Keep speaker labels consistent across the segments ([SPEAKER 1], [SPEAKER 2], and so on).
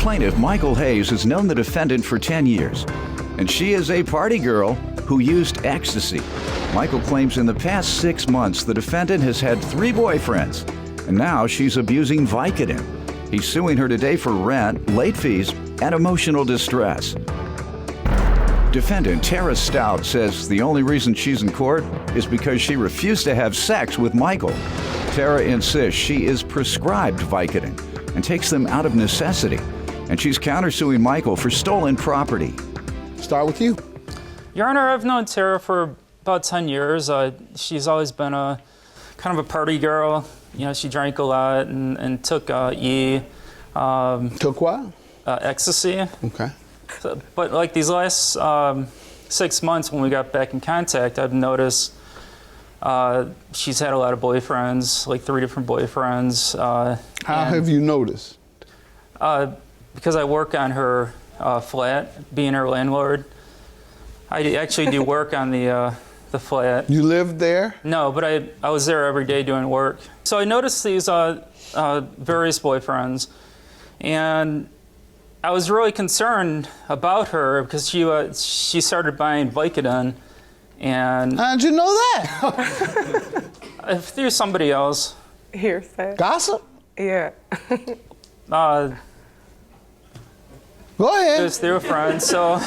[SPEAKER 1] plaintiff, Michael Hayes, has known the defendant for 10 years, and she is a party girl who used ecstasy. Michael claims in the past 6 months the defendant has had 3 boyfriends, and now she's abusing Vicodin. He's suing her today for rent, late fees, and emotional distress. Defendant Tara Stout says the only reason she's in court is because she refused to have sex with Michael. Tara insists she is prescribed Vicodin and takes them out of necessity, and she's countersuing Michael for stolen property.
[SPEAKER 2] Start with you.
[SPEAKER 3] Your Honor, I've known Tara for about 10 years. She's always been a kind of a party girl. You know, she drank a lot and took
[SPEAKER 2] Took what?
[SPEAKER 3] Ecstasy.
[SPEAKER 2] Okay.
[SPEAKER 3] So, but like these last 6 months when we got back in contact, I've noticed she's had a lot of boyfriends, like 3 different boyfriends.
[SPEAKER 2] How have you noticed?
[SPEAKER 3] Because I work on her flat, being her landlord. I actually do work on the flat.
[SPEAKER 2] You lived there?
[SPEAKER 3] No, but I was there every day doing work. So I noticed these various boyfriends, and I was really concerned about her because she started buying Vicodin, and
[SPEAKER 2] how'd you know that?
[SPEAKER 3] through somebody else.
[SPEAKER 4] Hearsay.
[SPEAKER 2] Gossip?
[SPEAKER 4] Yeah.
[SPEAKER 2] Go ahead.
[SPEAKER 3] It was through a friend, so.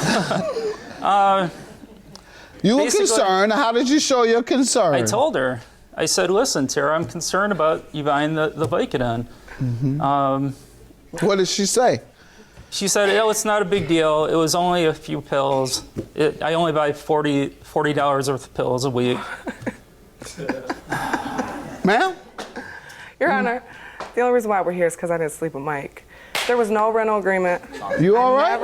[SPEAKER 2] You were concerned. How did you show your concern?
[SPEAKER 3] I told her. I said, listen, Tara, I'm concerned about you buying the Vicodin.
[SPEAKER 2] Mm-hmm. What did she say?
[SPEAKER 3] She said, oh, it's not a big deal. It was only a few pills. I only buy $40 worth of pills a week.
[SPEAKER 2] Ma'am?
[SPEAKER 4] Your Honor, the only reason why we're here is because I didn't sleep with Mike. There was no rental agreement.
[SPEAKER 2] You all right?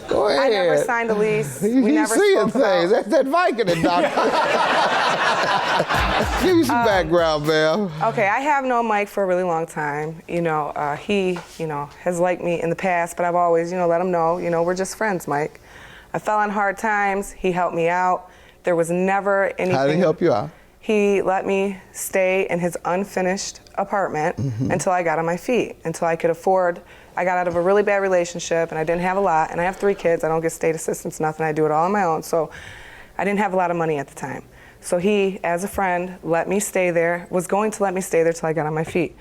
[SPEAKER 2] Go ahead.
[SPEAKER 4] I never signed a lease. We
[SPEAKER 2] He's
[SPEAKER 4] never
[SPEAKER 2] seeing
[SPEAKER 4] spoke
[SPEAKER 2] things.
[SPEAKER 4] about.
[SPEAKER 2] That's that Vicodin, doctor. Give me some background, ma'am.
[SPEAKER 4] Okay, I have known Mike for a really long time. You know, he, has liked me in the past, but I've always, let him know, we're just friends, Mike. I fell on hard times. He helped me out. There was never anything.
[SPEAKER 2] How did he help you out?
[SPEAKER 4] He let me stay in his unfinished apartment until I got on my feet, until I could afford. I got out of a really bad relationship, and I didn't have a lot, and I have 3 kids. I don't get state assistance, nothing. I do it all on my own, so I didn't have a lot of money at the time. So he, as a friend, let me stay there, was going to let me stay there till I got on my feet.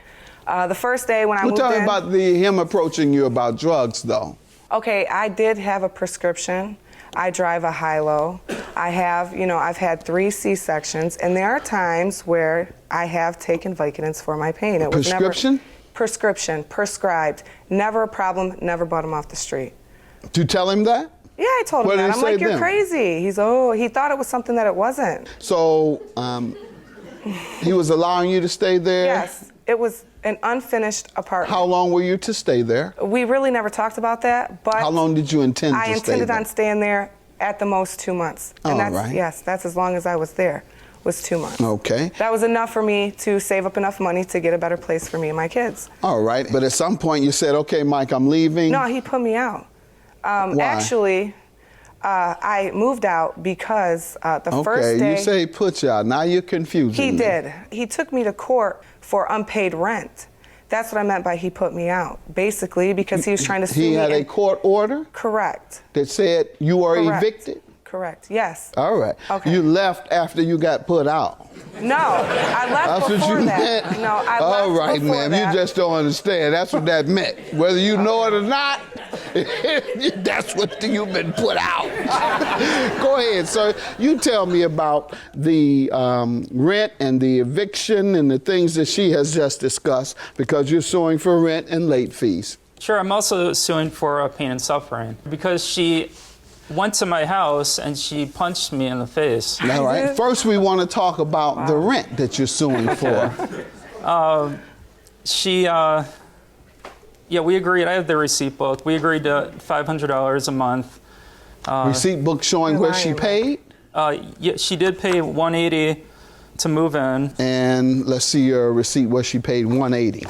[SPEAKER 4] The first day when I moved in...
[SPEAKER 2] Well, tell me about him approaching you about drugs, though.
[SPEAKER 4] Okay, I did have a prescription. I drive a high-low. I have, I've had 3 C-sections, and there are times where I have taken Vicodins for my pain. It was
[SPEAKER 2] Prescription?
[SPEAKER 4] Prescription, prescribed. Never a problem, never bought him off the street.
[SPEAKER 2] Did you tell him that?
[SPEAKER 4] Yeah, I told him
[SPEAKER 2] What did
[SPEAKER 4] that.
[SPEAKER 2] he
[SPEAKER 4] I'm
[SPEAKER 2] say
[SPEAKER 4] like, you're
[SPEAKER 2] then?
[SPEAKER 4] crazy. He thought it was something that it wasn't.
[SPEAKER 2] So, he was allowing you to stay there?
[SPEAKER 4] Yes, it was an unfinished apartment.
[SPEAKER 2] How long were you to stay there?
[SPEAKER 4] We really never talked about that, but...
[SPEAKER 2] How long did you intend to stay there?
[SPEAKER 4] I intended on staying there at the most 2 months. And
[SPEAKER 2] All right.
[SPEAKER 4] Yes, that's as long as I was there, was 2 months.
[SPEAKER 2] Okay.
[SPEAKER 4] That was enough for me to save up enough money to get a better place for me and my kids.
[SPEAKER 2] All right, but at some point you said, okay, Mike, I'm leaving.
[SPEAKER 4] No, he put me out.
[SPEAKER 2] Why?
[SPEAKER 4] Actually, I moved out because the first day...
[SPEAKER 2] Okay, you say he put you out. Now you're confusing
[SPEAKER 4] He
[SPEAKER 2] me.
[SPEAKER 4] did. He took me to court for unpaid rent. That's what I meant by he put me out, basically, because he was trying to sue me.
[SPEAKER 2] He had a court order?
[SPEAKER 4] Correct.
[SPEAKER 2] That said you are
[SPEAKER 4] Correct.
[SPEAKER 2] evicted?
[SPEAKER 4] Correct, yes.
[SPEAKER 2] All right.
[SPEAKER 4] Okay.
[SPEAKER 2] You left after you got put out.
[SPEAKER 4] No, I left
[SPEAKER 2] That's
[SPEAKER 4] before
[SPEAKER 2] what you
[SPEAKER 4] that.
[SPEAKER 2] meant?
[SPEAKER 4] No, I
[SPEAKER 2] All
[SPEAKER 4] left
[SPEAKER 2] right,
[SPEAKER 4] before
[SPEAKER 2] ma'am.
[SPEAKER 4] that.
[SPEAKER 2] You just don't understand. That's what that meant. Whether you know it or not, that's what you've been put out. Go ahead, sir. You tell me about the rent and the eviction and the things that she has just discussed, because you're suing for rent and late fees.
[SPEAKER 3] Sure, I'm also suing for pain and suffering because she went to my house and she punched me in the face.
[SPEAKER 2] All right. First, we want to talk about the rent that you're suing for.
[SPEAKER 3] We agreed. I have the receipt book. We agreed to $500 a month.
[SPEAKER 2] Receipt book showing where she paid?
[SPEAKER 3] Yeah, she did pay $180 to move in.
[SPEAKER 2] And let's see your receipt where she paid $180.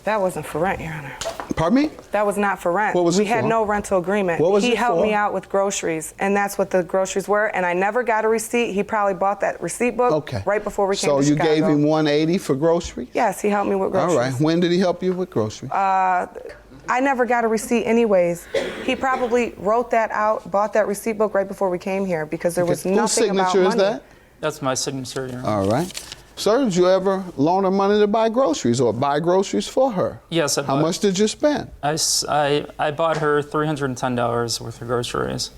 [SPEAKER 4] That wasn't for rent, Your Honor.
[SPEAKER 2] Pardon me?
[SPEAKER 4] That was not for rent.
[SPEAKER 2] What was
[SPEAKER 4] we
[SPEAKER 2] it
[SPEAKER 4] had
[SPEAKER 2] for?
[SPEAKER 4] no rental agreement.
[SPEAKER 2] What was
[SPEAKER 4] he
[SPEAKER 2] it
[SPEAKER 4] helped
[SPEAKER 2] for?
[SPEAKER 4] me out with groceries, and that's what the groceries were. And I never got a receipt. He probably bought that receipt book right before we came to Chicago.
[SPEAKER 2] So you gave him $180 for groceries?
[SPEAKER 4] Yes, he helped me with groceries.
[SPEAKER 2] All right. When did he help you with groceries?
[SPEAKER 4] I never got a receipt anyways. He probably wrote that out, bought that receipt book right before we came here because there was nothing about money.
[SPEAKER 2] Whose signature is that?
[SPEAKER 3] That's my signature, Your Honor.
[SPEAKER 2] All right. Sir, did you ever loan her money to buy groceries or buy groceries for her?
[SPEAKER 3] Yes, I
[SPEAKER 2] How much did you spend?
[SPEAKER 3] I bought her $310 worth of groceries.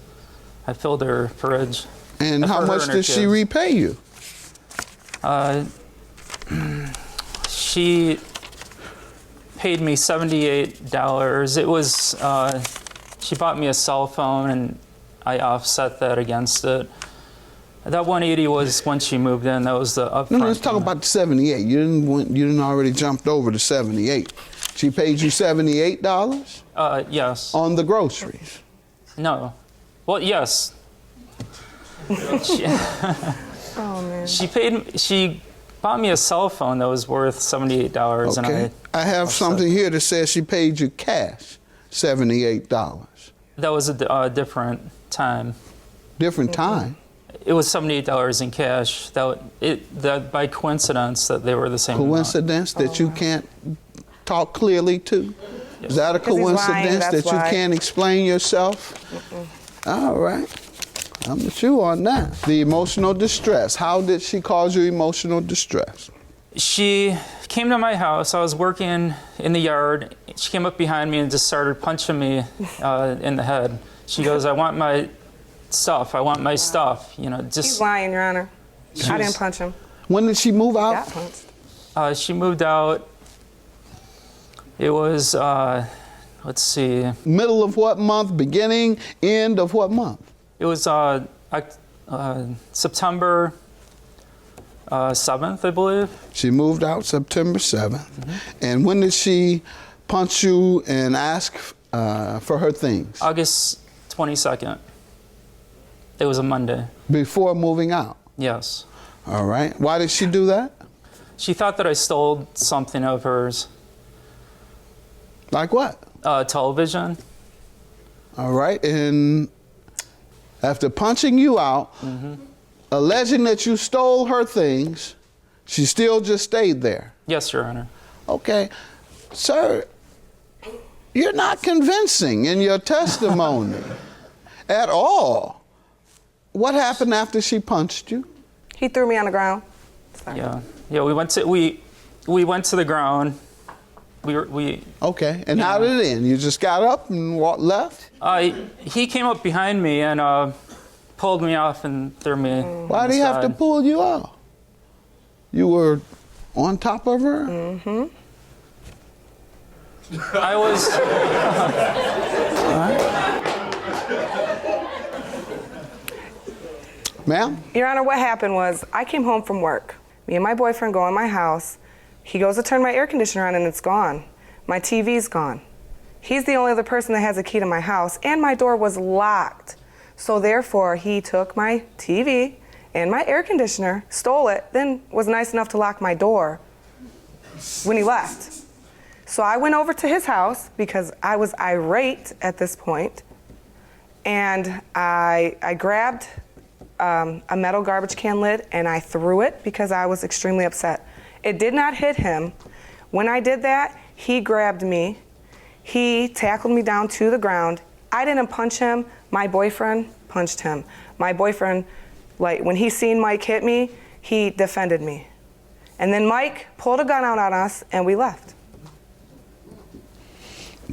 [SPEAKER 3] I filled her fridge.
[SPEAKER 2] And how much did she repay you?
[SPEAKER 3] She paid me $78. It was, she bought me a cell phone and I offset that against it. That 180 was when she moved in. That was the upfront.
[SPEAKER 2] No, let's talk about the 78. You didn't already jumped over to 78. She paid you $78?
[SPEAKER 3] Yes.
[SPEAKER 2] On the groceries?
[SPEAKER 3] No. Well, yes.
[SPEAKER 4] Oh man.
[SPEAKER 3] She bought me a cell phone that was worth $78.
[SPEAKER 2] Okay.
[SPEAKER 3] And
[SPEAKER 2] I have something here that says she paid you cash $78.
[SPEAKER 3] that was a different time.
[SPEAKER 2] Different time?
[SPEAKER 3] It was $78 in cash. That by coincidence that they were the same
[SPEAKER 2] Coincidence that you can't talk clearly to?
[SPEAKER 3] Yes.
[SPEAKER 2] Is that a coincidence that you can't explain yourself? All right. I'm with you on that. The emotional distress. How did she cause you emotional distress?
[SPEAKER 3] She came to my house. I was working in the yard. She came up behind me and just started punching me in the head. She goes, "I want my stuff. I want my stuff." You know, just.
[SPEAKER 4] He's lying, Your Honor. I didn't punch him.
[SPEAKER 2] When did she move out?
[SPEAKER 4] Got punched.
[SPEAKER 3] She moved out. It was, let's see.
[SPEAKER 2] Middle of what month? Beginning, end of what month?
[SPEAKER 3] It was September 7th, I believe.
[SPEAKER 2] She moved out September 7th. And when did she punch you and ask for her things?
[SPEAKER 3] August 22nd. It was a Monday.
[SPEAKER 2] Before moving out?
[SPEAKER 3] Yes.
[SPEAKER 2] All right. Why did she do that?
[SPEAKER 3] She thought that I stole something of hers.
[SPEAKER 2] Like what?
[SPEAKER 3] Television.
[SPEAKER 2] All right. And after punching you out, alleging that you stole her things, she still just stayed there?
[SPEAKER 3] Yes, Your Honor.
[SPEAKER 2] Okay. Sir, you're not convincing in your testimony at all. What happened after she punched you?
[SPEAKER 4] He threw me on the ground. Sorry.
[SPEAKER 3] Yeah. Yeah, we went to the ground. We
[SPEAKER 2] Okay. And how did it end? You just got up and left?
[SPEAKER 3] he came up behind me and pulled me off and threw me.
[SPEAKER 2] Why did he have to pull you off? You were on top of her?
[SPEAKER 4] Mm-hmm.
[SPEAKER 3] I was.
[SPEAKER 2] All right. Ma'am?
[SPEAKER 4] Your Honor, what happened was I came home from work. Me and my boyfriend go in my house. He goes to turn my air conditioner on and it's gone. My TV's gone. He's the only other person that has a key to my house and my door was locked. So therefore, he took my TV and my air conditioner, stole it, then was nice enough to lock my door when he left. So I went over to his house because I was irate at this point, and I grabbed a metal garbage can lid and I threw it because I was extremely upset. It did not hit him. When I did that, he grabbed me. He tackled me down to the ground. I didn't punch him. My boyfriend punched him. My boyfriend, like when he seen Mike hit me, he defended me. And then Mike pulled a gun out on us and we left.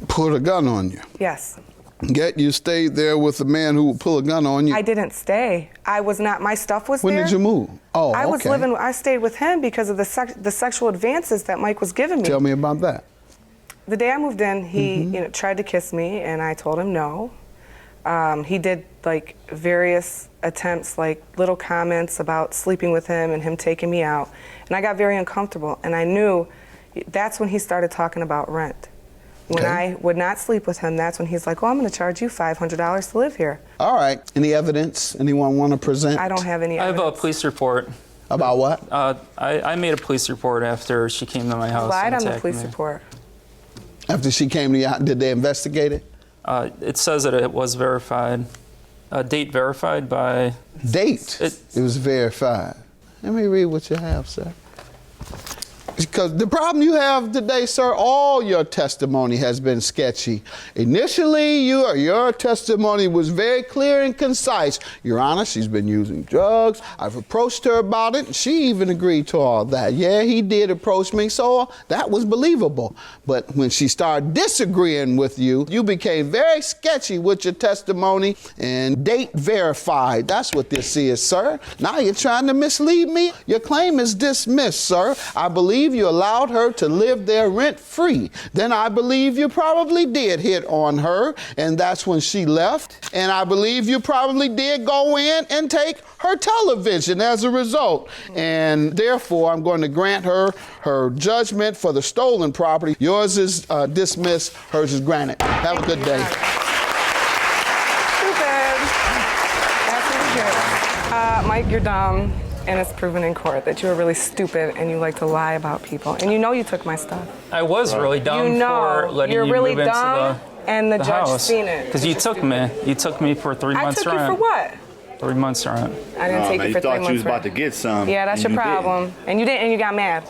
[SPEAKER 2] Pulled a gun on you?
[SPEAKER 4] Yes.
[SPEAKER 2] Yet you stayed there with the man who would pull a gun on you?
[SPEAKER 4] I didn't stay. I was not, my stuff was
[SPEAKER 2] When
[SPEAKER 4] there.
[SPEAKER 2] did you move? Oh,
[SPEAKER 4] I was
[SPEAKER 2] okay.
[SPEAKER 4] living, I stayed with him because of the sexual advances that Mike was giving me.
[SPEAKER 2] Tell me about that.
[SPEAKER 4] The day I moved in, he tried to kiss me and I told him no. He did like various attempts, like little comments about sleeping with him and him taking me out. And I got very uncomfortable and I knew that's when he started talking about rent. When I would not sleep with him, that's when he's like, "Oh, I'm going to charge you $500 to live here."
[SPEAKER 2] All right. Any evidence anyone want to present?
[SPEAKER 4] I don't have any
[SPEAKER 3] I
[SPEAKER 4] evidence.
[SPEAKER 3] have a police report.
[SPEAKER 2] About what?
[SPEAKER 3] I made a police report after she came to my house.
[SPEAKER 4] Lied
[SPEAKER 3] and
[SPEAKER 4] on the
[SPEAKER 3] attacked
[SPEAKER 4] police
[SPEAKER 3] me.
[SPEAKER 4] report.
[SPEAKER 2] After she came to you, did they investigate it?
[SPEAKER 3] It says that it was verified. Date verified by...
[SPEAKER 2] Date? It was verified. Let me read what you have, sir. Because the problem you have today, sir, all your testimony has been sketchy. Initially, your testimony was very clear and concise. Your Honor, she's been using drugs. I've approached her about it, and she even agreed to all that. Yeah, he did approach me, so that was believable. But when she started disagreeing with you, you became very sketchy with your testimony and date verified. That's what this is, sir. Now you're trying to mislead me. Your claim is dismissed, sir. I believe you allowed her to live there rent-free. Then I believe you probably did hit on her, and that's when she left. And I believe you probably did go in and take her television as a result. And therefore, I'm going to grant her her judgment for the stolen property. Yours is dismissed, hers is granted. Have a good day.
[SPEAKER 4] Stupid. That's what Mike, you're dumb. And it's proven in court that you were really stupid and you like to lie about people. And you know you took my stuff.
[SPEAKER 3] I was really dumb for letting
[SPEAKER 4] you're
[SPEAKER 3] you
[SPEAKER 4] really
[SPEAKER 3] move
[SPEAKER 4] dumb,
[SPEAKER 3] into
[SPEAKER 4] and the judge
[SPEAKER 3] house.
[SPEAKER 4] seen it.
[SPEAKER 3] Because you took me. You took me for 3 months
[SPEAKER 4] I took
[SPEAKER 3] rent.
[SPEAKER 4] you for what?
[SPEAKER 3] 3 months rent.
[SPEAKER 4] I didn't take you for 3 months
[SPEAKER 5] thought you was
[SPEAKER 4] rent.
[SPEAKER 5] about to get some.
[SPEAKER 4] Yeah, that's your problem. And you didn't, and you got mad.